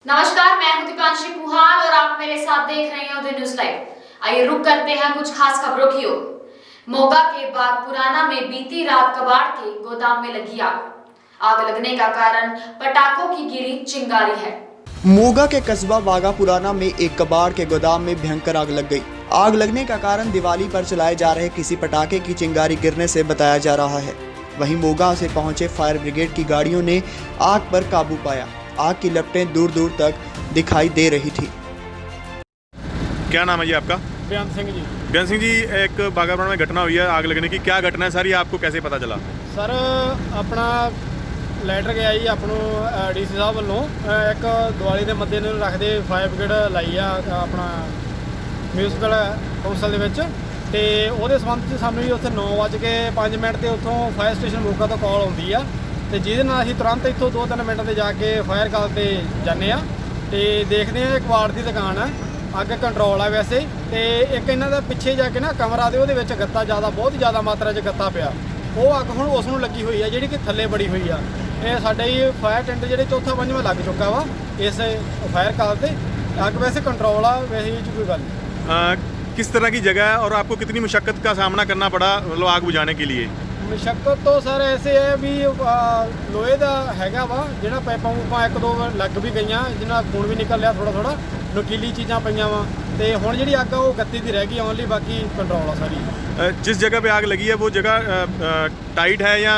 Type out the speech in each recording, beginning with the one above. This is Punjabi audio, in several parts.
नमस्कार, मैं हूं दीपांशी पुहाल और आप मेरे साथ देख रहे हैं उदय न्यूज लाइव। आइए रुक करते हैं कुछ खास खबरों की ओर। मोगा के बागपुराना में बीती रात कबाड़ के गोदाम में लगी आग लगने का कारण पटाखों की गिरी चिंगारी है। मोगा के कस्बा बागापुराना में एक कबाड़ के गोदाम में भयंकर आग लग गई। आग लगने का कारण दिवाली पर चलाए जा रहे किसी पटाखे की चिंगारी गिरने से बताया जा रहा है। वहीं मोगा से पहुंचे फायर ब्रिगेड की गाड़ियों ने आग पर काबू पाया। आग की लपटें दूर दूर तक दिखाई दे रही थी। क्या नाम है जी आपका? बेअंत सिंह जी। बेअंत सिंह जी, एक बागापुराना में घटना हुई है आग लगने की, क्या घटना है सारी, आपको कैसे पता चला? सर अपना ਲੈਟਰ ਗਿਆ ਜੀ ਆਪ ਨੂੰ ਡੀਸੀ ਸਾਹਿਬ ਵੱਲੋਂ ਇੱਕ ਦੀਵਾਲੀ ਦੇ ਮੱਦੇ ਨੂੰ ਰੱਖਦੇ ਫਾਇਰ ਬ੍ਰਿਗੇਡ ਲਾਈ ਆ ਆਪਣਾ ਮਿਊਨਿਸਪਲ ਕੌਂਸਲ ਦੇ ਵਿੱਚ ਤੇ ਉਹਦੇ ਸੰਬੰਧ 'ਚ ਸਾਨੂੰ ਜੀ ਉੱਥੇ 9:05 ਤੇ ਉੱਥੋਂ ਫਾਇਰ ਸਟੇਸ਼ਨ ਮੋਗਾ ਤੋਂ ਕਾਲ ਆਉਂਦੀ ਆ ਤੇ ਜਿਹਦੇ ਨਾਲ ਅਸੀਂ ਤੁਰੰਤ ਇੱਥੋਂ 2-3 ਮਿੰਟ ਤੇ ਜਾ ਕੇ ਫਾਇਰ ਕਾਲ ਤੇ ਜਾਂਦੇ ਆ ਤੇ ਦੇਖਦੇ ਆ ਇੱਕ ਵਾਰਡ ਦੀ ਦੁਕਾਨ ਆ, ਅੱਗ ਕੰਟਰੋਲ ਆ ਵੈਸੇ ਤੇ ਇੱਕ ਇਹਨਾਂ ਦਾ ਪਿੱਛੇ ਜਾ ਕੇ ਨਾ ਕਮਰਾ ਦੇ ਉਹਦੇ ਵਿੱਚ ਗੱਤਾ ਬਹੁਤ ਜ਼ਿਆਦਾ ਮਾਤਰਾ 'ਚ ਗੱਤਾ ਪਿਆ। ਉਹ ਅੱਗ ਹੁਣ ਉਸ ਨੂੰ ਲੱਗੀ ਹੋਈ ਆ ਜਿਹੜੀ ਕਿ ਥੱਲੇ ਬੜੀ ਹੋਈ ਆ। ਇਹ ਸਾਡਾ ਹੀ ਫਾਇਰ ਟੈਂਡਰ ਜਿਹੜੇ ਚੌਥਾ ਪੰਜਵਾਂ ਲੱਗ ਚੁੱਕਾ ਵਾ ਇਸ फायर काल पे। आग वैसे कंट्रोल आ, वैसे ही कोई गल नहीं। किस तरह की जगह है और आपको कितनी मुशक्कत का सामना करना पड़ा मतलब आग बुझाने के लिए? मुशक्कत तो सर ऐसे है भी लोहे का हैगा वा ਜਿਹੜਾ ਪਾਈਪਾਂ ਪੂਪਾਂ ਇੱਕ ਦੋ ਲੱਗ ਵੀ ਗਈਆਂ ਜਿਹਨਾਂ ਖੂਨ ਵੀ ਨਿਕਲ ਲਿਆ ਥੋੜਾ ਨੁਕੀਲੀ ਚੀਜ਼ਾਂ ਪਈਆਂ ਵਾ ਤੇ ਹੁਣ ਜਿਹੜੀ ਅੱਗ ਆ ਉਹ ਗੱਤੀ ਦੀ ਰਹਿ ਗਈ ਓਨਲੀ, ਬਾਕੀ ਕੰਟਰੋਲ ਆ ਸਾਰੀ। जिस जगह पे आग लगी है वो जगह टाइट है या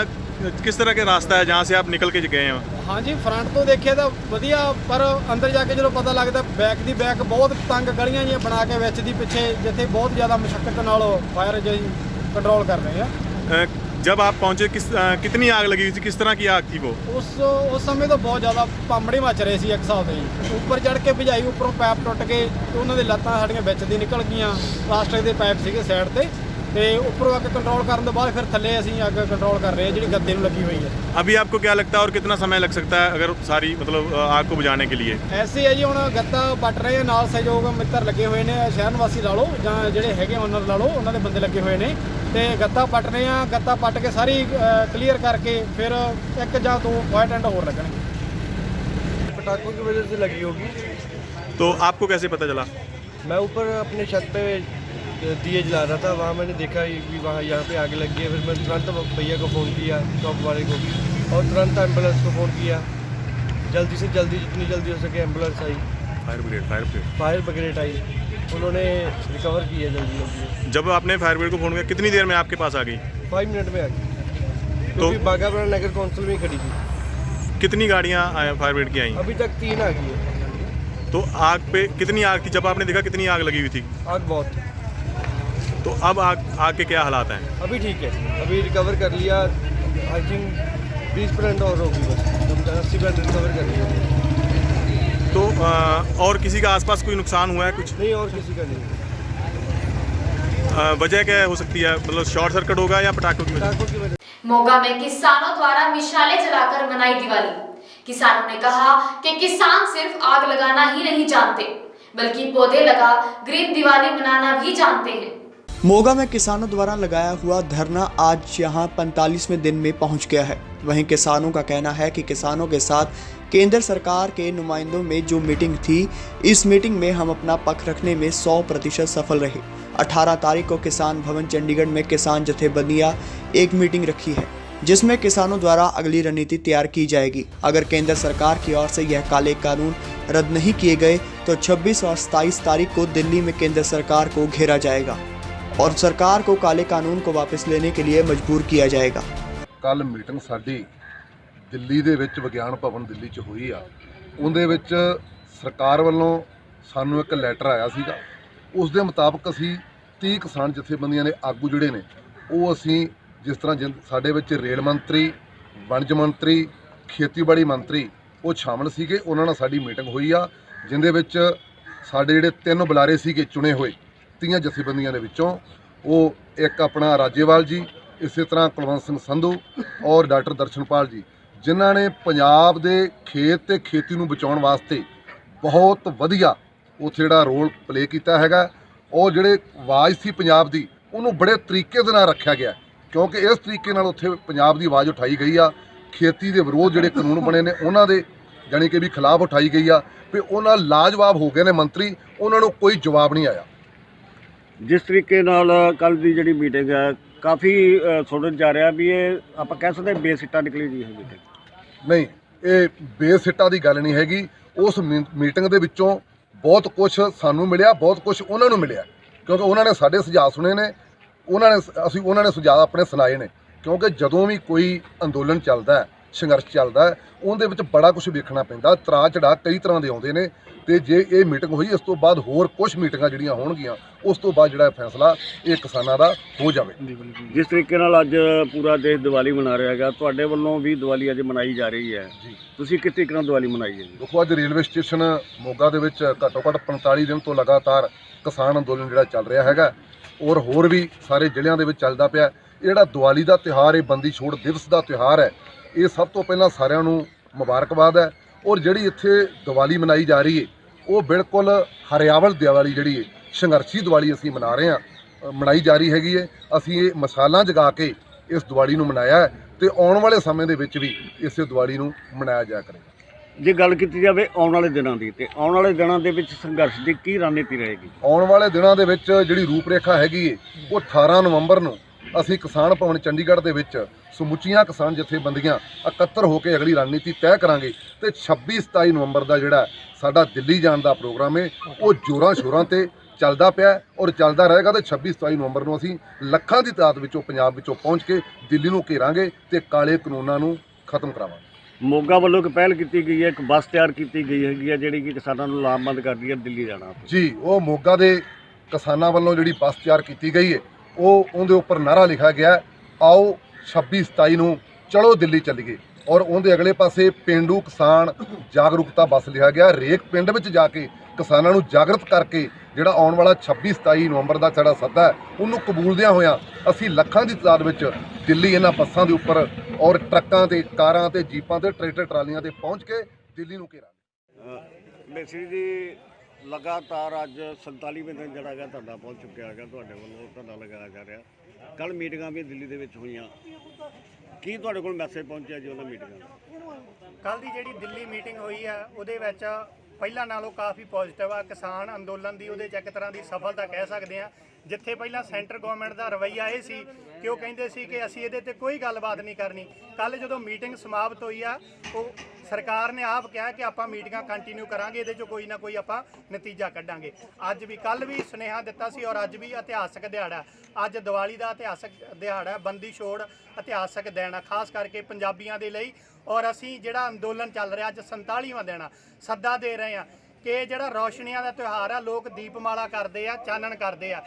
किस तरह के रास्ता है जहाँ से आप निकल के गए हैं? हाँ जी, फ्रंट तो देखिए ਤਾਂ ਵਧੀਆ, ਪਰ ਅੰਦਰ ਜਾ ਕੇ ਜਦੋਂ ਪਤਾ ਲੱਗਦਾ ਬੈਕ ਬਹੁਤ ਤੰਗ ਗਲੀਆਂ ਜੀਆਂ ਬਣਾ ਕੇ ਵਿੱਚ ਦੀ ਪਿੱਛੇ ਜਿੱਥੇ ਬਹੁਤ ਜ਼ਿਆਦਾ ਮੁਸ਼ੱਕਤ ਨਾਲ ਫਾਇਰ ਜੀ ਕੰਟਰੋਲ ਕਰ ਰਹੇ ਆ। जब आप पहुंचे कितनी आग लगी हुई थी, किस तरह की आग थी वो? ਉਸ ਸਮੇਂ ਤਾਂ ਬਹੁਤ ਜ਼ਿਆਦਾ ਪਾਂਬੜੇ ਮੱਚ ਰਹੇ ਸੀ ਇੱਕ ਹਿਸਾਬ ਦੇ ਜੀ। ਉੱਪਰ ਚੜ੍ਹ ਕੇ ਭਜਾਈ, ਉੱਪਰੋਂ ਪੈਪ ਟੁੱਟ ਗਏ ਤੇ ਉਹਨਾਂ ਦੇ ਲੱਤਾਂ ਸਾਡੀਆਂ ਵਿੱਚ ਦੀ ਨਿਕਲ ਗਈਆਂ। ਪਲਾਸਟਿਕ ਦੇ ਪਾਈਪ ਸੀਗੇ ਸਾਈਡ ਤੇ ਤੇ ਉੱਪਰੋਂ ਅੱਗ ਕੰਟਰੋਲ ਕਰਨ ਤੋਂ ਬਾਅਦ ਫਿਰ ਥੱਲੇ ਅਸੀਂ ਅੱਗ ਕੰਟਰੋਲ ਕਰ ਰਹੇ ਹਾਂ ਜਿਹੜੀ ਗੱਦੇ ਨੂੰ ਲੱਗੀ ਹੋਈ ਹੈ। अभी आपको क्या लगता है और कितना समय लग सकता है अगर सारी मतलब आग को बुझाने के लिए? ਐਸੇ ਹੈ ਜੀ, ਹੁਣ ਗੱਤਾ ਪੱਟ ਰਹੇ ਆ, ਨਾਲ ਸਹਿਯੋਗ ਮਿੱਤਰ ਲੱਗੇ ਹੋਏ ਨੇ, ਸ਼ਹਿਰ ਨਿਵਾਸੀ ਲਾ ਲਓ ਜਾਂ ਜਿਹੜੇ ਹੈਗੇ ਓਨਰ ਲਾ ਲਓ, ਉਹਨਾਂ ਦੇ ਬੰਦੇ ਲੱਗੇ ਹੋਏ ਨੇ ਤੇ ਗੱਤਾ ਪੱਟ ਰਹੇ ਆ। ਗੱਤਾ ਪੱਟ ਕੇ ਸਾਰੀ ਕਲੀਅਰ ਕਰਕੇ ਫਿਰ ਇੱਕ ਜਾਂ ਦੋ ਫਾਇਰ ਟੈਂਡ ਹੋਰ ਲੱਗਣਗੇ। पटाखों की वजह से लगी होगी। तो आपको कैसे पता चला? मैं ऊपर अपने छत पे दिए जला रहा था, वहाँ मैंने देखा कि वहाँ यहाँ पे आग लगी है। फिर मैं तुरंत भैया को फ़ोन किया, शॉप वाले को, और तुरंत एम्बुलेंस को फ़ोन किया। जल्दी से जल्दी जितनी जल्दी हो सके एम्बुलेंस आई, फायर ब्रिगेड आई, उन्होंने रिकवर किया जल्दी। जब आपने फायर ब्रिगेड को फ़ोन किया कितनी देर में आपके पास आ गई? 5 मिनट में आ गई, क्योंकि बागापुराना नगर कौंसिल में ही खड़ी थी। कितनी गाड़ियाँ फायर ब्रिगेड की आई? अभी तक 3 आ गई है। तो आग पे कितनी आग थी जब आपने देखा, कितनी आग लगी हुई थी? आग बहुत थी। तो अब आग के क्या हालात हैं? अभी ठीक है, अभी रिकवर कर लिया। आई थिंक 20% और होगी, बस 80% रिकवर कर लिया। तो और किसी का आसपास कोई नुकसान हुआ है कुछ? नहीं, और किसी का नहीं। वजह क्या हो सकती है, मतलब शॉर्ट सर्किट होगा या पटाखों की वजह? पटाखों की वजह। मोगा में किसानों द्वारा मिसालें जलाकर मनाई दिवाली। किसानों ने कहा कि किसान सिर्फ आग लगाना ही नहीं जानते बल्कि पौधे लगा ग्रीन दिवाली मनाना भी जानते हैं। मोगा में किसानों द्वारा लगाया हुआ धरना आज यहां 45वें दिन में पहुंच गया है। वहीं किसानों का कहना है कि किसानों के साथ केंद्र सरकार के नुमाइंदों में जो मीटिंग थी, इस मीटिंग में हम अपना पक्ष रखने में 100% सफल रहे। 18 तारीख को किसान भवन चंडीगढ़ में किसान जथेबंदियां एक मीटिंग रखी है जिसमें किसानों द्वारा अगली रणनीति तैयार की जाएगी। अगर केंद्र सरकार की ओर से यह काले कानून रद्द नहीं किए गए तो 26 और 27 तारीख को दिल्ली में केंद्र सरकार को घेरा जाएगा और सरकार को काले कानून को वापस लेने के लिए मजबूर किया जाएगा। ਕੱਲ ਮੀਟਿੰਗ ਸਾਡੀ ਦਿੱਲੀ ਦੇ ਵਿੱਚ ਵਿਗਿਆਨ ਭਵਨ ਦਿੱਲੀ 'ਚ ਹੋਈ ਆ। ਉਹਦੇ ਵਿੱਚ ਸਰਕਾਰ ਵੱਲੋਂ ਸਾਨੂੰ ਇੱਕ ਲੈਟਰ ਆਇਆ ਸੀਗਾ। ਉਸ ਦੇ ਮੁਤਾਬਕ ਅਸੀਂ 30 ਕਿਸਾਨ ਜਥੇਬੰਦੀਆਂ ਦੇ ਆਗੂ ਜਿਹੜੇ ਨੇ ਉਹ ਅਸੀਂ ਜਿਸ ਤਰ੍ਹਾਂ ਸਾਡੇ ਵਿੱਚ ਰੇਲ ਮੰਤਰੀ, ਵਣਜ ਮੰਤਰੀ, ਖੇਤੀਬਾੜੀ ਮੰਤਰੀ ਉਹ ਸ਼ਾਮਲ ਸੀਗੇ। ਉਹਨਾਂ ਨਾਲ ਸਾਡੀ ਮੀਟਿੰਗ ਹੋਈ ਆ ਜਿਹਦੇ ਵਿੱਚ ਸਾਡੇ ਜਿਹੜੇ 3 ਬੁਲਾਰੇ ਸੀਗੇ ਚੁਣੇ ਹੋਏ 30 ਜਥੇਬੰਦੀਆਂ ਦੇ ਵਿੱਚੋਂ, ਉਹ ਇੱਕ ਆਪਣਾ ਰਾਜੇਵਾਲ ਜੀ, ਇਸੇ ਤਰ੍ਹਾਂ ਕੁਲਵੰਤ ਸਿੰਘ ਸੰਧੂ ਔਰ ਡਾਕਟਰ ਦਰਸ਼ਨਪਾਲ ਜੀ, ਜਿਨ੍ਹਾਂ ਨੇ ਪੰਜਾਬ ਦੇ ਖੇਤ ਤੇ ਖੇਤੀ ਨੂੰ ਬਚਾਉਣ ਵਾਸਤੇ ਬਹੁਤ ਵਧੀਆ ਉੱਥੇ ਜਿਹੜਾ ਰੋਲ ਪਲੇ ਕੀਤਾ ਹੈਗਾ। ਉਹ ਜਿਹੜੇ ਆਵਾਜ਼ ਸੀ ਪੰਜਾਬ ਦੀ ਉਹਨੂੰ ਬੜੇ ਤਰੀਕੇ ਦੇ ਨਾਲ ਰੱਖਿਆ ਗਿਆ, ਕਿਉਂਕਿ ਇਸ ਤਰੀਕੇ ਨਾਲ ਉੱਥੇ ਪੰਜਾਬ ਦੀ ਆਵਾਜ਼ ਉਠਾਈ ਗਈ ਆ। ਖੇਤੀ ਦੇ ਵਿਰੋਧ ਜਿਹੜੇ ਕਾਨੂੰਨ ਬਣੇ ਨੇ ਉਹਨਾਂ ਦੇ ਜਾਣੀ ਕਿ ਵੀ ਖਿਲਾਫ ਉਠਾਈ ਗਈ ਆ ਵੀ ਉਹਨਾਂ ਲਾਜਵਾਬ ਹੋ ਗਏ ਨੇ ਮੰਤਰੀ, ਉਹਨਾਂ ਨੂੰ ਕੋਈ ਜਵਾਬ ਨਹੀਂ ਆਇਆ। ਜਿਸ ਤਰੀਕੇ ਨਾਲ ਕੱਲ ਦੀ ਜਿਹੜੀ ਮੀਟਿੰਗ ਹੈ ਕਾਫੀ ਸੁਣਨ ਜਾ ਰਿਹਾ ਵੀ ਇਹ ਆਪਾਂ ਕਹਿ ਸਕਦੇ ਬੇਸਿੱਟਾ ਨਿਕਲੀ ਜੀ ਹੈ ਮੀਟਿੰਗ। ਨਹੀਂ, ਇਹ ਬੇਸਿੱਟਾ ਦੀ ਗੱਲ ਨਹੀਂ ਹੈਗੀ। ਉਸ ਮੀਟਿੰਗ ਦੇ ਵਿੱਚੋਂ ਬਹੁਤ ਕੁਝ ਸਾਨੂੰ ਮਿਲਿਆ, ਬਹੁਤ ਕੁਝ ਉਹਨਾਂ ਨੂੰ ਮਿਲਿਆ, ਕਿਉਂਕਿ ਉਹਨਾਂ ਨੇ ਸਾਡੇ ਸੁਝਾਅ ਸੁਣੇ ਨੇ, ਉਹਨਾਂ ਨੇ ਸੁਝਾਅ ਆਪਣੇ ਸੁਣਾਏ ਨੇ। ਕਿਉਂਕਿ ਜਦੋਂ ਵੀ ਕੋਈ ਅੰਦੋਲਨ ਚੱਲਦਾ ਹੈ, ਸੰਘਰਸ਼ ਚੱਲਦਾ ਹੈ, ਉਹਦੇ ਵਿੱਚ ਬੜਾ ਕੁਝ ਵੇਖਣਾ ਪੈਂਦਾ, ਤਰਾ ਚੜਾ ਕਈ ਤਰ੍ਹਾਂ ਦੇ ਆਉਂਦੇ ਨੇ। ਤੇ ਜੇ ਇਹ ਮੀਟਿੰਗ ਹੋਈ, ਇਸ ਤੋਂ ਬਾਅਦ ਹੋਰ ਕੁਝ ਮੀਟਿੰਗਾਂ ਜਿਹੜੀਆਂ ਹੋਣਗੀਆਂ, ਉਸ ਤੋਂ ਬਾਅਦ ਜਿਹੜਾ ਫੈਸਲਾ ਇਹ ਕਿਸਾਨਾਂ ਦਾ ਹੋ ਜਾਵੇ। ਜਿਸ ਤਰੀਕੇ ਨਾਲ ਅੱਜ ਪੂਰਾ ਦੇਸ਼ ਦੀਵਾਲੀ ਮਨਾ ਰਿਹਾ ਹੈਗਾ, ਤੁਹਾਡੇ ਵੱਲੋਂ ਵੀ ਦੀਵਾਲੀ ਅੱਜ ਮਨਾਈ ਜਾ ਰਹੀ ਹੈ ਜੀ, ਤੁਸੀਂ ਕਿਸ ਤਰੀਕੇ ਨਾਲ ਦੀਵਾਲੀ ਮਨਾਈ ਹੈ ਜੀ? ਦੇਖੋ, ਅੱਜ ਰੇਲਵੇ ਸਟੇਸ਼ਨ ਮੋਗਾ ਦੇ ਵਿੱਚ ਘੱਟੋ ਘੱਟ 45 ਦਿਨ ਤੋਂ ਲਗਾਤਾਰ ਕਿਸਾਨ ਅੰਦੋਲਨ ਜਿਹੜਾ ਚੱਲ ਰਿਹਾ ਹੈਗਾ, ਔਰ ਹੋਰ ਵੀ ਸਾਰੇ ਜ਼ਿਲ੍ਹਿਆਂ ਦੇ ਵਿੱਚ ਚੱਲਦਾ ਪਿਆ। ਇਹ ਜਿਹੜਾ ਦੀਵਾਲੀ ਦਾ ਤਿਉਹਾਰ, ਇਹ ਬੰਦੀ ਛੋੜ ਦਿਵਸ ਦਾ ਤਿਉਹਾਰ ਹੈ, ਇਹ ਸਭ ਤੋਂ ਪਹਿਲਾਂ ਸਾਰਿਆਂ ਨੂੰ ਮੁਬਾਰਕਬਾਦ ਹੈ। ਔਰ ਜਿਹੜੀ ਇੱਥੇ ਦੀਵਾਲੀ ਮਨਾਈ ਜਾ ਰਹੀ ਹੈ, ਉਹ ਬਿਲਕੁਲ ਹਰਿਆਵਲ ਦੀਵਾਲੀ ਜਿਹੜੀ ਹੈ, ਸੰਘਰਸ਼ੀ ਦੀਵਾਲੀ ਅਸੀਂ ਮਨਾ ਰਹੇ ਹਾਂ, ਮਨਾਈ ਜਾ ਰਹੀ ਹੈਗੀ ਹੈ। ਅਸੀਂ ਇਹ ਮਸਾਲਾਂ ਜਗਾ ਕੇ ਇਸ ਦੀਵਾਲੀ ਨੂੰ ਮਨਾਇਆ ਹੈ ਤੇ ਆਉਣ ਵਾਲੇ ਸਮੇਂ ਦੇ ਵਿੱਚ ਵੀ ਇਸੇ ਦੀਵਾਲੀ ਨੂੰ ਮਨਾਇਆ ਜਾਇਆ ਕਰੇਗਾ। ਜੇ ਗੱਲ ਕੀਤੀ ਜਾਵੇ ਆਉਣ ਵਾਲੇ ਦਿਨਾਂ ਦੀ, ਤੇ ਆਉਣ ਵਾਲੇ ਦਿਨਾਂ ਦੇ ਵਿੱਚ ਸੰਘਰਸ਼ ਦੀ ਕੀ ਰਣਨੀਤੀ ਰਹੇਗੀ? ਆਉਣ ਵਾਲੇ ਦਿਨਾਂ ਦੇ ਵਿੱਚ ਜਿਹੜੀ ਰੂਪਰੇਖਾ ਹੈਗੀ ਹੈ, ਉਹ 18 ਨਵੰਬਰ ਨੂੰ ਅਸੀਂ ਕਿਸਾਨ ਭਵਨ ਚੰਡੀਗੜ੍ਹ ਦੇ ਵਿੱਚ ਸਮੁੱਚੀਆਂ ਕਿਸਾਨ ਜਥੇਬੰਦੀਆਂ ਇਕੱਤਰ ਹੋ ਕੇ ਅਗਲੀ ਰਣਨੀਤੀ ਤੈਅ ਕਰਾਂਗੇ। ਤੇ 26-27 ਨਵੰਬਰ ਦਾ ਜਿਹੜਾ ਸਾਡਾ ਦਿੱਲੀ ਜਾਣ ਦਾ ਪ੍ਰੋਗਰਾਮ ਹੈ, ਉਹ ਜ਼ੋਰਾਂ ਸ਼ੋਰਾਂ ਤੇ ਚੱਲਦਾ ਪਿਆ ਔਰ ਚੱਲਦਾ ਰਹੇਗਾ। ਤੇ 26-27 ਨਵੰਬਰ ਨੂੰ ਅਸੀਂ ਲੱਖਾਂ ਦੀ ਤਾਦਾਦ ਵਿੱਚੋਂ ਪੰਜਾਬ ਵਿੱਚੋਂ ਪਹੁੰਚ ਕੇ ਦਿੱਲੀ ਨੂੰ ਘੇਰਾਂਗੇ ਤੇ ਕਾਲੇ ਕਾਨੂੰਨਾਂ ਨੂੰ ਖਤਮ ਕਰਾਵਾਂਗੇ। ਮੋਗਾ ਵੱਲੋਂ ਇੱਕ ਪਹਿਲ ਕੀਤੀ ਗਈ ਹੈ, ਇੱਕ ਬੱਸ ਤਿਆਰ ਕੀਤੀ ਗਈ ਹੈਗੀ ਹੈ ਜਿਹੜੀ ਕਿ ਕਿਸਾਨਾਂ ਨੂੰ ਲਾਮਬੰਦ ਕਰਦੀ ਹੈ ਦਿੱਲੀ ਜਾਣਾ। ਜੀ, ਉਹ ਮੋਗਾ ਦੇ ਕਿਸਾਨਾਂ ਵੱਲੋਂ ਜਿਹੜੀ ਬੱਸ ਤਿਆਰ ਕੀਤੀ ਗਈ ਹੈ, ਉਹਦੇ ਉੱਪਰ ਨਾਅਰਾ ਲਿਖਿਆ ਗਿਆ, ਆਓ 26-27 ਨੂੰ ਚਲੋ ਦਿੱਲੀ ਚੱਲੀਏ। ਔਰ ਉਹਦੇ ਅਗਲੇ ਪਾਸੇ ਪੇਂਡੂ ਕਿਸਾਨ ਜਾਗਰੂਕਤਾ ਬੱਸ ਲਿਖਿਆ ਗਿਆ। ਹਰੇਕ ਪਿੰਡ ਵਿੱਚ ਜਾ ਕੇ ਕਿਸਾਨਾਂ ਨੂੰ ਜਾਗਰਤ ਕਰਕੇ ਜਿਹੜਾ ਆਉਣ ਵਾਲਾ 26-27 ਨਵੰਬਰ ਦਾ ਸਾਡਾ ਸੱਦਾ ਹੈ, ਉਹਨੂੰ ਕਬੂਲਦਿਆਂ ਹੋਇਆਂ ਅਸੀਂ ਲੱਖਾਂ ਦੀ ਤਾਦਾਦ ਵਿੱਚ ਦਿੱਲੀ ਇਹਨਾਂ ਬੱਸਾਂ ਦੇ ਉੱਪਰ ਔਰ ਟਰੱਕਾਂ ਤੇ, ਕਾਰਾਂ ਤੇ, ਜੀਪਾਂ ਤੇ, ਟਰੈਕਟਰ ਟਰਾਲੀਆਂ ਤੇ ਪਹੁੰਚ ਕੇ ਦਿੱਲੀ ਨੂੰ ਘੇਰਾਂਗੇ। ਬੇਸਿਕ ਜੀ ਲਗਾਤਾਰ ਅੱਜ 47ਵੇਂ ਦਿਨ ਜਿਹੜਾ ਹੈਗਾ ਤੁਹਾਡਾ ਪਹੁੰਚ ਚੁੱਕਿਆ ਹੈਗਾ, ਤੁਹਾਡੇ ਵੱਲੋਂ ਤੁਹਾਡਾ ਲਗਾਇਆ ਜਾ ਰਿਹਾ। ਕੱਲ ਮੀਟਿੰਗਾਂ ਵੀ ਦਿੱਲੀ ਦੇ ਵਿੱਚ ਹੋਈਆਂ, ਕੀ ਤੁਹਾਡੇ ਕੋਲ ਮੈਸੇਜ ਪਹੁੰਚਿਆ ਜੀ ਉਹਨਾਂ ਮੀਟਿੰਗਾਂ ਦਾ? ਕੱਲ ਦੀ ਜਿਹੜੀ ਦਿੱਲੀ ਮੀਟਿੰਗ ਹੋਈ ਆ, ਉਹਦੇ ਵਿੱਚ ਪਹਿਲਾਂ ਨਾਲੋਂ ਕਾਫੀ ਪੋਜ਼ਿਟਿਵ ਆ। ਕਿਸਾਨ ਅੰਦੋਲਨ ਦੀ ਉਹਦੇ 'ਚ ਇੱਕ ਤਰ੍ਹਾਂ ਦੀ ਸਫਲਤਾ ਕਹਿ ਸਕਦੇ ਆ। ਜਿੱਥੇ ਪਹਿਲਾਂ ਸੈਂਟਰ ਗਵਰਨਮੈਂਟ ਦਾ ਰਵੱਈਆ ਇਹ ਸੀ ਕਿ ਉਹ ਕਹਿੰਦੇ ਸੀ ਕਿ ਅਸੀਂ ਇਹਦੇ ਤੇ ਕੋਈ ਗੱਲਬਾਤ ਨਹੀਂ ਕਰਨੀ, ਕੱਲ ਜਦੋਂ ਮੀਟਿੰਗ ਸਮਾਪਤ ਹੋਈ ਆ, ਉਹ ਸਰਕਾਰ ਨੇ ਆਪ ਕਿਹਾ ਕਿ ਆਪਾਂ ਮੀਟਿੰਗਾਂ ਕੰਟੀਨਿਊ ਕਰਾਂਗੇ, ਇਹਦੇ 'ਚੋਂ ਕੋਈ ਨਾ ਕੋਈ ਆਪਾਂ ਨਤੀਜਾ ਕੱਢਾਂਗੇ। ਅੱਜ ਵੀ, ਕੱਲ ਵੀ ਸੁਨੇਹਾ ਦਿੱਤਾ ਸੀ ਔਰ ਅੱਜ ਵੀ ਇਤਿਹਾਸਕ ਦਿਹਾੜਾ। ਅੱਜ ਦੀਵਾਲੀ ਦਾ ਇਤਿਹਾਸਕ ਦਿਹਾੜਾ, ਬੰਦੀ ਛੋੜ ਇਤਿਹਾਸਕ ਦਿਨ ਆ, ਖਾਸ ਕਰਕੇ ਪੰਜਾਬੀਆਂ ਦੇ ਲਈ। ਔਰ ਅਸੀਂ ਜਿਹੜਾ ਅੰਦੋਲਨ ਚੱਲ ਰਿਹਾ, ਅੱਜ 47ਵਾਂ ਦਿਨ ਆ, ਸੱਦਾ ਦੇ ਰਹੇ ਆ ਕਿ ਜਿਹੜਾ ਰੌਸ਼ਨੀਆਂ ਦਾ ਤਿਉਹਾਰ ਆ, ਲੋਕ ਦੀਪਮਾਲਾ ਕਰਦੇ ਆ, ਚਾਨਣ ਕਰਦੇ ਆ।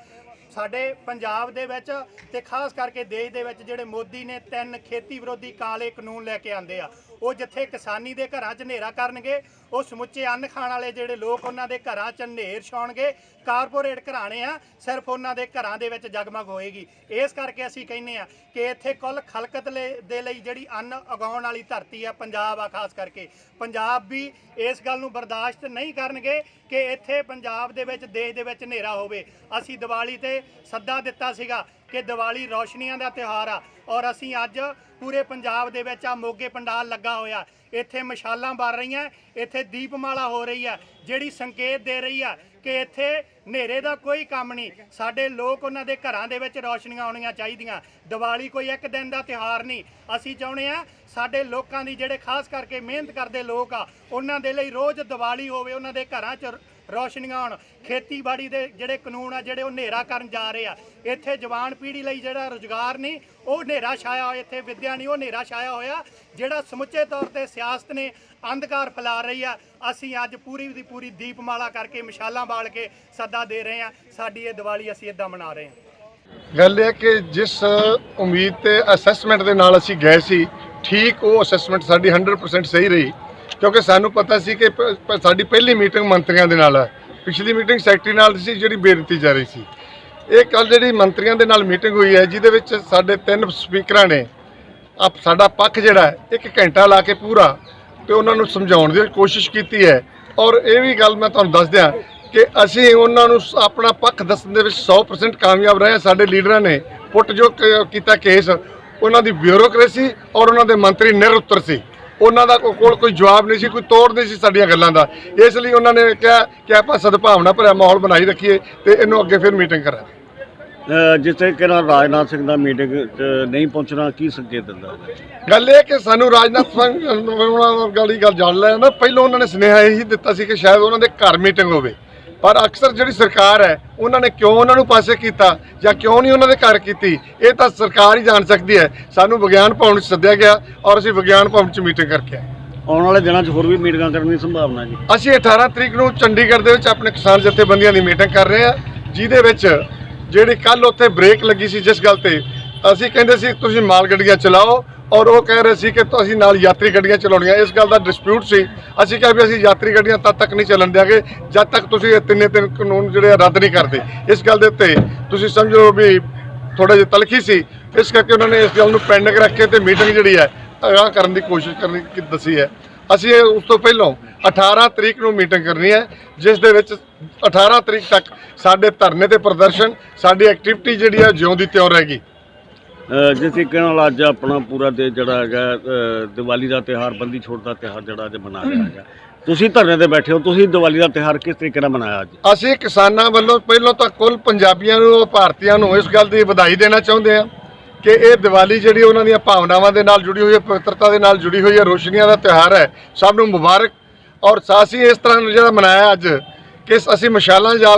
ਸਾਡੇ ਪੰਜਾਬ ਦੇ ਵਿੱਚ ਤੇ ਖਾਸ ਕਰਕੇ ਦੇਸ਼ ਦੇ ਵਿੱਚ ਜਿਹੜੇ ਮੋਦੀ ਨੇ 3 ਖੇਤੀ ਵਿਰੋਧੀ ਕਾਲੇ ਕਾਨੂੰਨ ਲੈ ਕੇ ਆਂਦੇ ਆ, ਉਹ ਜਿੱਥੇ ਕਿਸਾਨੀ ਦੇ ਘਰਾਂ 'ਚ ਹਨੇਰਾ ਕਰਨਗੇ, ਉਹ ਸਮੁੱਚੇ ਅੰਨ ਖਾਣ ਵਾਲੇ ਜਿਹੜੇ ਲੋਕ ਉਹਨਾਂ ਦੇ ਘਰਾਂ 'ਚ ਹਨੇਰ ਛਾਉਣਗੇ। ਕਾਰਪੋਰੇਟ ਘਰਾਣੇ ਆ, ਸਿਰਫ ਉਹਨਾਂ ਦੇ ਘਰਾਂ ਦੇ ਵਿੱਚ ਜਗਮਗ ਹੋਏਗੀ। ਇਸ ਕਰਕੇ ਅਸੀਂ ਕਹਿੰਦੇ ਆ ਕਿ ਇੱਥੇ ਕੁੱਲ ਖਲਕਤ ਦੇ ਲਈ ਜਿਹੜੀ ਅੰਨ ਉਗਾਉਣ ਵਾਲੀ ਧਰਤੀ ਆ, ਪੰਜਾਬ ਆ, ਖਾਸ ਕਰਕੇ ਪੰਜਾਬ ਵੀ ਇਸ ਗੱਲ ਨੂੰ ਬਰਦਾਸ਼ਤ ਨਹੀਂ ਕਰਨਗੇ ਕਿ ਇੱਥੇ ਪੰਜਾਬ ਦੇ ਵਿੱਚ, ਦੇਸ਼ ਦੇ ਵਿੱਚ ਹਨੇਰਾ ਹੋਵੇ। ਅਸੀਂ ਦੀਵਾਲੀ ਤੇ ਸੱਦਾ ਦਿੱਤਾ ਸੀਗਾ ਕਿ ਦੀਵਾਲੀ ਰੌਸ਼ਨੀਆਂ ਦਾ ਤਿਉਹਾਰ ਆ, ਔਰ ਅਸੀਂ ਅੱਜ ਪੂਰੇ ਪੰਜਾਬ ਦੇ ਵਿੱਚ ਆ ਮੋਗੇ ਪੰਡਾਲ ਲੱਗਾ ਹੋਇਆ, ਇੱਥੇ ਮਸ਼ਾਲਾਂ ਬਲ ਰਹੀਆਂ, ਇੱਥੇ ਦੀਪਮਾਲਾ ਹੋ ਰਹੀ ਆ, ਜਿਹੜੀ ਸੰਕੇਤ ਦੇ ਰਹੀ ਆ ਕਿ ਇੱਥੇ ਹਨੇਰੇ ਦਾ ਕੋਈ ਕੰਮ ਨਹੀਂ। ਸਾਡੇ ਲੋਕ, ਉਹਨਾਂ ਦੇ ਘਰਾਂ ਦੇ ਵਿੱਚ ਰੌਸ਼ਨੀਆਂ ਆਉਣੀਆਂ ਚਾਹੀਦੀਆਂ। ਦੀਵਾਲੀ ਕੋਈ ਇੱਕ ਦਿਨ ਦਾ ਤਿਉਹਾਰ ਨਹੀਂ। ਅਸੀਂ ਚਾਹੁੰਦੇ ਆ ਸਾਡੇ ਲੋਕਾਂ ਦੀ, ਜਿਹੜੇ ਖਾਸ ਕਰਕੇ ਮਿਹਨਤ ਕਰਦੇ ਲੋਕ ਆ, ਉਹਨਾਂ ਦੇ ਲਈ ਰੋਜ਼ ਦੀਵਾਲੀ ਹੋਵੇ, ਉਹਨਾਂ ਦੇ ਘਰਾਂ 'ਚ ਰੌਸ਼ਨੀਆਂ ਆਉਣ। ਖੇਤੀਬਾੜੀ ਦੇ ਜਿਹੜੇ ਕਾਨੂੰਨ ਆ, ਜਿਹੜੇ ਉਹ ਹਨੇਰਾ ਕਰਨ ਜਾ ਰਹੇ ਆ। ਇੱਥੇ ਜਵਾਨ ਪੀੜ੍ਹੀ ਲਈ ਜਿਹੜਾ ਰੁਜ਼ਗਾਰ ਨਹੀਂ, ਉਹ ਹਨੇਰਾ ਛਾਇਆ ਹੋਇਆ। ਇੱਥੇ ਵਿੱਦਿਆ ਨਹੀਂ, ਉਹ ਹਨੇਰਾ ਛਾਇਆ ਹੋਇਆ, ਜਿਹੜਾ ਸਮੁੱਚੇ ਤੌਰ ਤੇ ਸਿਆਸਤ ਨੇ ਅੰਧਕਾਰ ਫੈਲਾ ਰਹੀ ਆ। ਅਸੀਂ ਅੱਜ ਪੂਰੀ ਦੀ ਪੂਰੀ ਦੀਪਮਾਲਾ ਕਰਕੇ, ਮਸ਼ਾਲਾਂ ਬਾਲ ਕੇ ਸੱਦਾ ਦੇ ਰਹੇ ਆ। ਸਾਡੀ ਇਹ ਦੀਵਾਲੀ ਅਸੀਂ ਇੱਦਾਂ ਮਨਾ ਰਹੇ ਹਾਂ। ਗੱਲ ਇਹ ਕਿ ਜਿਸ ਉਮੀਦ ਤੇ ਅਸੈਸਮੈਂਟ ਦੇ ਨਾਲ ਅਸੀਂ ਗਏ ਸੀ, ਠੀਕ ਉਹ ਅਸੈਸਮੈਂਟ ਸਾਡੀ 100% ਸਹੀ ਰਹੀ, ਕਿਉਂਕਿ ਸਾਨੂੰ ਪਤਾ ਸੀ ਕਿ ਸਾਡੀ ਪਹਿਲੀ ਮੀਟਿੰਗ ਮੰਤਰੀਆਂ ਦੇ ਨਾਲ ਹੈ। ਪਿਛਲੀ ਮੀਟਿੰਗ ਸੈਕਟਰੀ ਨਾਲ ਸੀ, ਜਿਹੜੀ ਬੇਨਤੀ ਜਾ ਰਹੀ ਸੀ। ਇਹ ਕੱਲ ਜਿਹੜੀ ਮੰਤਰੀਆਂ ਦੇ ਨਾਲ ਮੀਟਿੰਗ ਹੋਈ ਹੈ, ਜਿਹਦੇ ਵਿੱਚ ਸਾਡੇ 3 ਸਪੀਕਰਾਂ ਨੇ ਸਾਡਾ ਪੱਖ ਜਿਹੜਾ 1 ਘੰਟਾ ਲਾ ਕੇ ਪੂਰਾ ਤੇ ਉਹਨਾਂ ਨੂੰ ਸਮਝਾਉਣ ਦੀ ਕੋਸ਼ਿਸ਼ ਕੀਤੀ ਹੈ। ਔਰ ਇਹ ਵੀ ਗੱਲ ਮੈਂ ਤੁਹਾਨੂੰ ਦੱਸ ਦਿਆਂ ਕਿ ਅਸੀਂ ਉਹਨਾਂ ਨੂੰ ਆਪਣਾ ਪੱਖ ਦੱਸਣ ਦੇ ਵਿੱਚ 100% ਕਾਮਯਾਬ ਰਹੇ। ਸਾਡੇ ਲੀਡਰਾਂ ਨੇ ਪੁੱਟ ਜੋ ਕੀਤਾ ਕੇਸ, ਉਹਨਾਂ ਦੀ ਬਿਊਰੋਕ੍ਰੇਸੀ ਔਰ ਉਹਨਾਂ ਦੇ ਮੰਤਰੀ ਨਿਰਉੱਤਰ ਸੀ। ਉਹਨਾਂ ਦਾ ਕੋਲ ਕੋਈ ਜਵਾਬ ਨਹੀਂ ਸੀ, ਕੋਈ ਤੋੜ ਨਹੀਂ ਸੀ ਸਾਡੀਆਂ ਗੱਲਾਂ ਦਾ। ਇਸ ਲਈ ਉਹਨਾਂ ਨੇ ਕਿਹਾ ਕਿ ਆਪਾਂ ਸਦਭਾਵਨਾ ਭਰਿਆ ਮਾਹੌਲ ਬਣਾਈ ਰੱਖੀਏ ਤੇ ਇਹਨੂੰ ਅੱਗੇ ਫਿਰ ਮੀਟਿੰਗ ਕਰਾਂਗੇ। ਜਿਸ ਤਰੀਕੇ ਨਾਲ ਰਾਜਨਾਥ ਸਿੰਘ ਦਾ ਮੀਟਿੰਗ 'ਚ ਨਹੀਂ ਪਹੁੰਚਣਾ ਕੀ ਸੰਕੇਤ ਦਿੰਦਾ ਹੈ? ਗੱਲ ਇਹ ਕਿ ਸਾਨੂੰ ਰਾਜਨਾਥ ਸਿੰਘ ਵਾਲੀ ਗੱਲ ਜਾਣ ਲਿਆ ਨਾ, ਪਹਿਲਾਂ ਉਹਨਾਂ ਨੇ ਸੁਨੇਹਾ ਇਹੀ ਦਿੱਤਾ ਸੀ ਕਿ ਸ਼ਾਇਦ ਉਹਨਾਂ ਦੇ ਘਰ ਮੀਟਿੰਗ ਹੋਵੇ, ਪਰ ਅਕਸਰ ਜਿਹੜੀ ਸਰਕਾਰ ਹੈ ਉਹਨਾਂ ਨੇ ਕਿਉਂ ਉਹਨਾਂ ਨੂੰ ਪਾਸੇ ਕੀਤਾ ਜਾਂ ਕਿਉਂ ਨਹੀਂ ਉਹਨਾਂ ਦੇ ਘਰ ਕੀਤੀ, ਇਹ ਤਾਂ ਸਰਕਾਰ ਹੀ ਜਾਣ ਸਕਦੀ ਹੈ। ਸਾਨੂੰ ਵਿਗਿਆਨ ਭਵਨ 'ਚ ਸੱਦਿਆ ਗਿਆ ਔਰ ਅਸੀਂ ਵਿਗਿਆਨ ਭਵਨ 'ਚ ਮੀਟਿੰਗ ਕਰਕੇ ਆਏ। ਆਉਣ ਵਾਲੇ ਦਿਨਾਂ 'ਚ ਹੋਰ ਵੀ ਮੀਟਿੰਗਾਂ ਕਰਨ ਦੀ ਸੰਭਾਵਨਾ ਜੀ? ਅਸੀਂ 18 ਤਰੀਕ ਨੂੰ ਚੰਡੀਗੜ੍ਹ ਦੇ ਵਿੱਚ ਆਪਣੇ ਕਿਸਾਨ ਜਥੇਬੰਦੀਆਂ ਦੀ ਮੀਟਿੰਗ ਕਰ ਰਹੇ ਹਾਂ, ਜਿਹਦੇ ਵਿੱਚ ਜਿਹੜੀ ਕੱਲ ਉੱਥੇ ਬ੍ਰੇਕ ਲੱਗੀ ਸੀ, ਜਿਸ ਗੱਲ ਤੇ ਅਸੀਂ ਕਹਿੰਦੇ ਸੀ ਤੁਸੀਂ ਮਾਲ ਗੱਡੀਆਂ ਚਲਾਓ ਔਰ ਉਹ ਕਹਿ ਰਹੇ ਸੀ ਕਿ ਅਸੀਂ ਨਾਲ ਯਾਤਰੀ ਗੱਡੀਆਂ ਚਲਾਉਣੀਆਂ, ਇਸ ਗੱਲ ਦਾ ਡਿਸਪਿਊਟ ਸੀ। ਅਸੀਂ ਕਿਹਾ ਵੀ ਅਸੀਂ ਯਾਤਰੀ ਗੱਡੀਆਂ ਤਦ ਤੱਕ ਨਹੀਂ ਚੱਲਣ ਦਿਆਂਗੇ ਜਦ ਤੱਕ ਤੁਸੀਂ ਇਹ ਤਿੰਨ ਕਾਨੂੰਨ ਜਿਹੜੇ ਰੱਦ ਨਹੀਂ ਕਰਦੇ। ਇਸ ਗੱਲ ਦੇ ਉੱਤੇ ਤੁਸੀਂ ਸਮਝੋ ਵੀ ਥੋੜਾ ਜਿਹਾ ਤਲਖੀ ਸੀ, ਇਸ ਕਰਕੇ ਉਹਨਾਂ ਨੇ ਇਸ ਗੱਲ ਨੂੰ ਪੈਂਡਿੰਗ ਰੱਖ ਕੇ ਤੇ ਮੀਟਿੰਗ ਜਿਹੜੀ ਹੈ ਅਗਾਂਹ ਕਰਨ ਦੀ ਕੋਸ਼ਿਸ਼ ਕਰਨੀ ਦੱਸੀ ਹੈ। ਅਸੀਂ ਉਸ ਤੋਂ ਪਹਿਲਾਂ 18 ਤਰੀਕ ਨੂੰ ਮੀਟਿੰਗ ਕਰਨੀ ਹੈ, ਜਿਸ ਦੇ ਵਿੱਚ 18 ਤਰੀਕ ਤੱਕ ਸਾਡੇ ਧਰਨੇ ਤੇ ਪ੍ਰਦਰਸ਼ਨ, ਸਾਡੀ ਐਕਟੀਵਿਟੀ ਜਿਹੜੀ ਹੈ ਜਿਉਂ ਦੀ ਤਿਉਂ ਰਹੇਗੀ। ਜਿਸ ਤਰੀਕੇ ਨਾਲ ਅੱਜ ਆਪਣਾ ਪੂਰਾ ਦੇਸ਼ ਜਿਹੜਾ ਹੈਗਾ ਦੀਵਾਲੀ ਦਾ ਤਿਉਹਾਰ, ਬੰਦੀ ਛੋੜ ਦਾ ਤਿਉਹਾਰ ਜਿਹੜਾ ਅੱਜ ਮਨਾ ਰਿਹਾ ਹੈਗਾ, ਤੁਸੀਂ ਧਰਨੇ ਤੇ ਬੈਠੇ ਹੋ, ਤੁਸੀਂ ਦੀਵਾਲੀ ਦਾ ਤਿਉਹਾਰ ਕਿਸ ਤਰੀਕੇ ਨਾਲ ਮਨਾਇਆ ਅੱਜ? ਅਸੀਂ ਕਿਸਾਨਾਂ ਵੱਲੋਂ ਪਹਿਲਾਂ ਤਾਂ ਕੁੱਲ ਪੰਜਾਬੀਆਂ ਨੂੰ, ਭਾਰਤੀਆਂ ਨੂੰ ਇਸ ਗੱਲ ਦੀ ਵਧਾਈ ਦੇਣਾ ਚਾਹੁੰਦੇ ਹਾਂ ਕਿ ਇਹ ਦੀਵਾਲੀ ਜਿਹੜੀ ਉਹਨਾਂ ਦੀਆਂ ਭਾਵਨਾਵਾਂ ਦੇ ਨਾਲ ਜੁੜੀ ਹੋਈ ਹੈ, ਪਵਿੱਤਰਤਾ ਦੇ ਨਾਲ ਜੁੜੀ ਹੋਈ ਹੈ, ਰੋਸ਼ਨੀਆਂ ਦਾ ਤਿਉਹਾਰ ਹੈ, ਸਭ ਨੂੰ ਮੁਬਾਰਕ। ਔਰ ਅਸੀਂ ਇਸ ਤਰ੍ਹਾਂ ਜਿਹੜਾ ਮਨਾਇਆ ਅੱਜ ਕਿ ਅਸੀਂ ਮਸ਼ਾਲਾਂ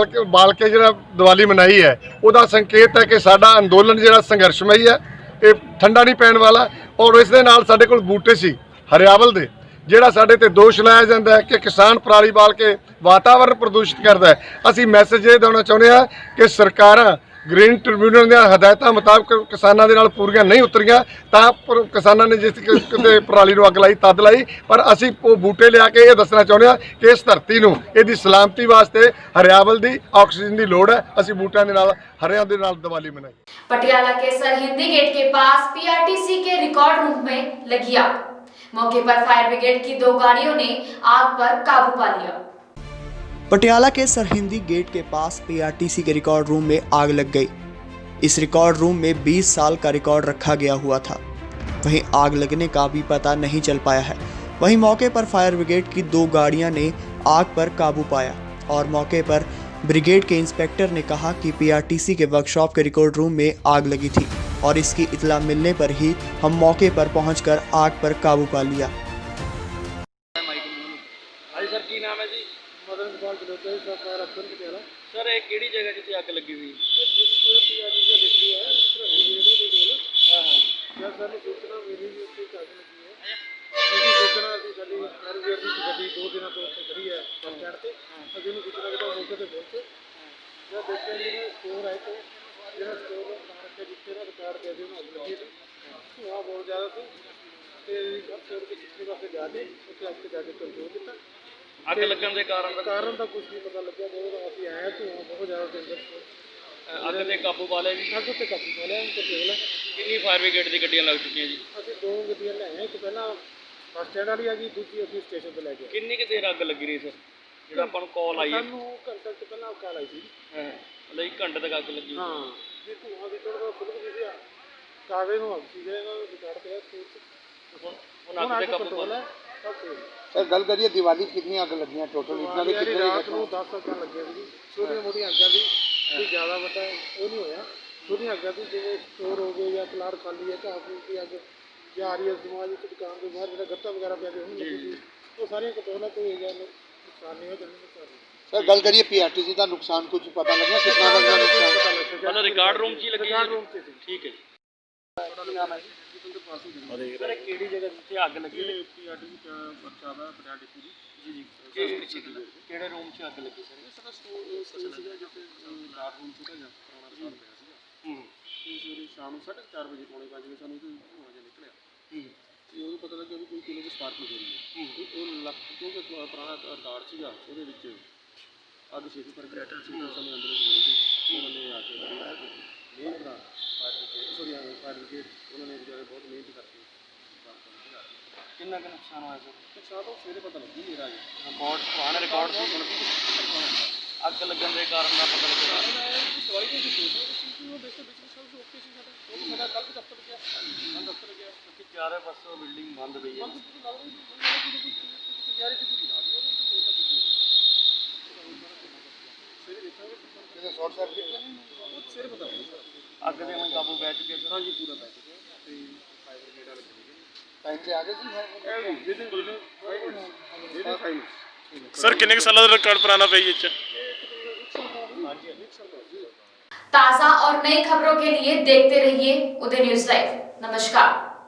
ਬਾਲ ਕੇ ਜਿਹੜਾ ਦੀਵਾਲੀ ਮਨਾਈ ਹੈ, ਉਹਦਾ ਸੰਕੇਤ ਹੈ ਕਿ ਸਾਡਾ ਅੰਦੋਲਨ ਜਿਹੜਾ ਸੰਘਰਸ਼ਮਈ ਹੈ, ਇਹ ਠੰਡਾ ਨਹੀਂ ਪੈਣ ਵਾਲਾ। ਔਰ ਇਸ ਦੇ ਨਾਲ ਸਾਡੇ ਕੋਲ ਬੂਟੇ ਸੀ ਹਰਿਆਵਲ ਦੇ, ਜਿਹੜਾ ਸਾਡੇ ਤੇ ਦੋਸ਼ ਲਾਇਆ ਜਾਂਦਾ ਹੈ ਕਿ ਕਿਸਾਨ ਪਰਾਲੀ ਬਾਲ ਕੇ ਵਾਤਾਵਰਨ ਪ੍ਰਦੂਸ਼ਿਤ ਕਰਦਾ ਹੈ। ਅਸੀਂ ਮੈਸੇਜ ਇਹ ਦੇਣਾ ਚਾਹੁੰਦੇ ਹਾਂ ਕਿ ਸਰਕਾਰਾਂ ਗ੍ਰੀਨ ਟ੍ਰਿਬਿਊਨਲ ਦੀਆਂ ਹਦਾਇਤਾਂ ਮੁਤਾਬਕ ਕਿਸਾਨਾਂ ਦੇ ਨਾਲ ਪੂਰੀਆਂ ਨਹੀਂ ਉਤਰੀਆਂ, ਤਾਂ ਕਿਸਾਨਾਂ ਨੇ ਜਿਸ ਕਿਤੇ ਪਰਾਲੀ ਨੂੰ ਅੱਗ ਲਾਈ ਤਦ ਲਾਈ, ਪਰ ਅਸੀਂ ਉਹ ਬੂਟੇ ਲਿਆ ਕੇ ਇਹ ਦੱਸਣਾ ਚਾਹੁੰਦੇ ਹਾਂ ਕਿ ਇਸ ਧਰਤੀ ਨੂੰ, ਇਹਦੀ ਸਲਾਮਤੀ ਵਾਸਤੇ ਹਰਿਆਵਲ ਦੀ ਆਕਸੀਜਨ ਦੀ ਲੋੜ ਹੈ। ਅਸੀਂ ਬੂਟਿਆਂ ਦੇ ਨਾਲ, ਹਰਿਆਂ ਦੇ ਨਾਲ ਦੀਵਾਲੀ ਮਨਾਈ। पटियाला के सरहिंदी गेट के पास पीआरटीसी के रिकॉर्ड रूम में लगी आग। मौके पर फायर ब्रिगेड की 2 गाड़ियों ने आग पर काबू पा लिया। पटियाला के सरहिंदी गेट के पास पीआरटीसी के रिकॉर्ड रूम में आग लग गई। इस रिकॉर्ड रूम में 20 साल का रिकॉर्ड रखा गया हुआ था। वहीं आग लगने का भी पता नहीं चल पाया है। वहीं मौके पर फायर ब्रिगेड की 2 गाड़ियां ने आग पर काबू पाया और मौके पर ब्रिगेड के इंस्पेक्टर ने कहा कि पीआरटीसी के वर्कशॉप के रिकॉर्ड रूम में आग लगी थी और इसकी इत्तला मिलने पर ही हम मौके पर पहुंचकर आग पर काबू पा लिया। ਸਰ ਕੀ ਨਾਮ ਹੈ ਜੀ? ਮਦਨ ਕੁਮਾਰ ਜਲੋਟਾ ਜੀ, ਸਰਕਾਰ ਅਫਸਰ ਪਟਿਆਲਾ। ਸਰ ਇਹ ਕਿਹੜੀ ਜਗ੍ਹਾ ਜਿੱਥੇ ਅੱਗ ਲੱਗੀ ਹੋਈ? ਇਹ ਜਿਸ ਪੀਆਰਟੀ ਦਾ ਡਿਸਟਰੀ ਹੈ ਸਰਹੰਦੀ ਦੇ ਕੋਲ। ਜਦ ਸਾਨੂੰ ਸੂਚਨਾ ਮਿਲੀ ਵੀ ਉੱਥੇ ਅੱਗ ਲੱਗੀ ਹੈ, ਇਹਦੀ ਸੂਚਨਾ ਅਸੀਂ ਸਾਡੀ ਫਾਇਰ ਬ੍ਰਿਗੇਡ ਦੀ ਗੱਡੀ 2 ਦਿਨਾਂ ਤੋਂ ਉੱਥੇ ਖੜੀ ਹੈ ਬੱਸ ਸਟੈਂਡ ਤੇ। ਅਸੀਂ ਉਹਨੂੰ ਸੂਚਨਾ ਦਿੱਤਾ, ਮੌਕੇ ਤੇ ਪਹੁੰਚੇ। ਜਦ ਦੇਖਿਆ ਜਿਹਨੇ ਸਟੋਰ ਆਏ ਤੇ ਜਿਹੜਾ ਸਟੋਰ ਦਾ ਕਾਰ ਕੇ ਜਿੱਥੇ ਦਾ ਰਿਕਾਰਡ ਦੇ ਉਹਨੂੰ ਅੱਗ ਲੱਗੀ ਸੀ, ਧੂਆਂ ਬਹੁਤ ਜ਼ਿਆਦਾ ਸੀ ਤੇ ਸਟੋਰ ਦੇ ਪਿਛਲੇ ਪਾਸੇ ਜਾ ਕੇ ਉੱਥੇ ਅੱਗ ਤੇ ਜਾ ਕੇ ਕੰਟਰੋਲ ਕੀਤਾ। ਅੱਗ ਲੱਗਣ ਦੇ ਕਾਰਨ ਦਾ ਕੁਝ ਨਹੀਂ ਪਤਾ ਲੱਗਿਆ। ਜਦੋਂ ਅਸੀਂ ਆਏ ਧੂਆਂ ਬਹੁਤ ਜ਼ਿਆਦਾ ਸੀ ਅੰਦਰ। ਅੱਗ ਤੇ ਕਾਬੂ ਪਾ ਲਿਆ ਜੀ? ਅੱਗ ਤੇ ਕਾਬੂ ਪਾ ਲਿਆ, ਕੰਟਰੋਲ ਹੈ। ਕਿੰਨੀ ਫਾਇਰ ਬ੍ਰਿਗੇਡ ਦੀ ਗੱਡੀਆਂ ਲੱਗ ਚੁੱਕੀਆਂ ਜੀ? ਅਸੀਂ 2 ਗੱਡੀਆਂ ਲੈ ਆਏ, ਇੱਕ ਪਹਿਲਾਂ ਬੱਸ ਸਟੈਂਡ ਵਾਲੀ ਆ ਗਈ, ਦੂਜੀ ਅਸੀਂ ਸਟੇਸ਼ਨ ਤੇ ਲੈ ਕੇ। ਕਿੰਨੀ ਕੁ ਦੇਰ ਅੱਗ ਲੱਗੀ ਰਹੀ ਸਰ, ਜਿਹੜਾ ਆਪਾਂ ਨੂੰ ਕਾਲ ਆਈ ਹੈ? ਸਾਨੂੰ ਘੰਟੇ ਤੋਂ ਪਹਿਲਾਂ ਕਾਲ ਆਈ ਸੀ। ਮਤਲਬ 1 ਘੰਟੇ ਤੱਕ ਅੱਗ ਲੱਗੀ? ਹਾਂ, ਵੀ ਧੂਆਂ ਵੀ ਥੋੜਾ ਖੁੱਲ੍ਹ ਗਈ ਸੀ, ਕਾਗਜ਼ ਨੂੰ ਅੱਗ ਸੀ ਜਿਹੜਾ ਰਿਕਾਰਡ ਪਿਆ ਸਟੇਜ 'ਚ। ਹੁਣ ਅੱਗ ਤੇ ਕਾਬੂ ਪਾ। सर गल करिए दिवाली कितनी अग लगी टोटल इतना भी कितने रात ਨੂੰ 10 ਅੱਗਾਂ ਲੱਗੀਆਂ ਸੀ। ਛੋਟੀਆਂ ਮੋਟੀਆਂ ਅੱਗਾਂ ਦੀ, ਕੋਈ ਜ਼ਿਆਦਾ ਵੱਡਾ ਉਹ ਨਹੀਂ ਹੋਇਆ। ਛੋਟੀਆਂ ਅੱਗਾਂ ਦੀ ਜਿਵੇਂ ਸਟੋਰ ਹੋ ਗਏ ਜਾਂ ਪਲਾਟ ਖਾਲੀ ਹੈ, ਘਾਹ ਫੂਸ ਦੀ ਅੱਗ ਜਾਂ ਆ ਰਹੀ ਹੈ ਸਮਾਜ ਵਿੱਚ ਦੁਕਾਨ ਦੇ ਬਾਹਰ ਜਿਹੜਾ ਗੱਤਾ ਵਗੈਰਾ ਪਿਆ ਸੀ ਉਹਨੂੰ ਲੱਗੀ ਸੀ, ਉਹ ਸਾਰੀਆਂ ਕੰਟਰੋਲ ਹੈ, ਕੋਈ ਇਹਦਾ ਨੁਕਸਾਨ ਨਹੀਂ ਹੋਇਆ, ਜਾਨੀ ਨੁਕਸਾਨ ਨਹੀਂ। सर गल करिए पीआरटीसी का नुकसान कुछ पता लगा कितना का नुकसान? मतलब रिकॉर्ड रूम 'ਚ ਹੀ ਲੱਗੀ? रिकॉर्ड रूम 'ਚ ਸੀ। ਠੀਕ ਹੈ ਜੀ। ਨਾਮ ਹੈ ਸਰ ਕਿਹੜੀ ਜਗ੍ਹਾ ਜਿੱਥੇ ਅੱਗ ਲੱਗੀ? ਪੀਆਰਟੀਸੀ ਬੱਚਾ ਦਾ ਪਟਿਆਲਾ ਡਿਪੂ ਦੀ। ਜੀ ਕਿਹੜੇ ਰੂਮ 'ਚ ਅੱਗ ਲੱਗੀ ਸਰ? ਸਾਡਾ ਸਟੋਰ ਸੀਗਾ ਜਿੱਥੇ ਰਾਤ ਰੂਮ ਸੀਗਾ ਜਾਂ ਪੁਰਾਣਾ ਸਟੋਰ ਪਿਆ ਸੀਗਾ। ਸਵੇਰੇ ਸ਼ਾਮ ਨੂੰ 4:30 ਵਜੇ ਪੌਣੇ 5 ਵਜੇ ਸਾਨੂੰ ਧੂਆਂ ਜਿਹਾ ਨਿਕਲਿਆ ਤੇ ਉਹਨੂੰ ਪਤਾ ਲੱਗਿਆ ਵੀ ਕੋਈ ਕਿਲੋ ਦੀ ਸਪਾਰਕ ਹੋ ਰਹੀ ਹੈ। ਉਹ ਲੱਗ ਕਿਉਂਕਿ ਪੁਰਾਣਾ ਰਿਕਾਰਡ ਸੀਗਾ, ਉਹਦੇ ਵਿੱਚ ਅੱਗ ਛੇਤੀ ਪਰ ਗਿਆ ਸੀ, ਸਾਨੂੰ ਅੰਦਰ ਜੋੜੀ ਸੀ। ਉਹਨਾਂ ਨੇ ਆ ਕੇ ਮਿਹਨਤ ਨਾਲ ਫਾਇਰ ਬ੍ਰਿਗੇਡ ਉਹਨਾਂ ਨੇ ਵਿਚਾਰੇ ਬਹੁਤ ਮਿਹਨਤ ਕਰਕੇ ਕਿੰਨਾ ਕੁ ਨੁਕਸਾਨ ਹੋਇਆ ਸਰ? ਨੁਕਸਾਨ ਤਾਂ ਸਵੇਰੇ ਪਤਾ ਲੱਗੀ ਮੇਰਾ ਜੀ। ਰਿਕਾਰਡ ਪੁਰਾਣਾ ਰਿਕਾਰਡ ਸੀ, ਅੱਗ ਲੱਗਣ ਦੇ ਕਾਰਨ ਦਾ ਪਤਾ ਲੱਗਿਆ। ਦਵਾਈ ਦੀ ਸੋਚ ਉਹ ਦੇਖੋ शॉर्ट सर्किट टाइम से आगे ਸਰ ਕਿੰਨੇ ਕੁ ਸਾਲਾਂ ਦਾ ਰਿਕਾਰਡ ਪੁਰਾਣਾ ਪਈ ਇਹ 'ਚ ताजा और नई खबरों के लिए देखते रहिए उदय न्यूज लाइव। नमस्कार।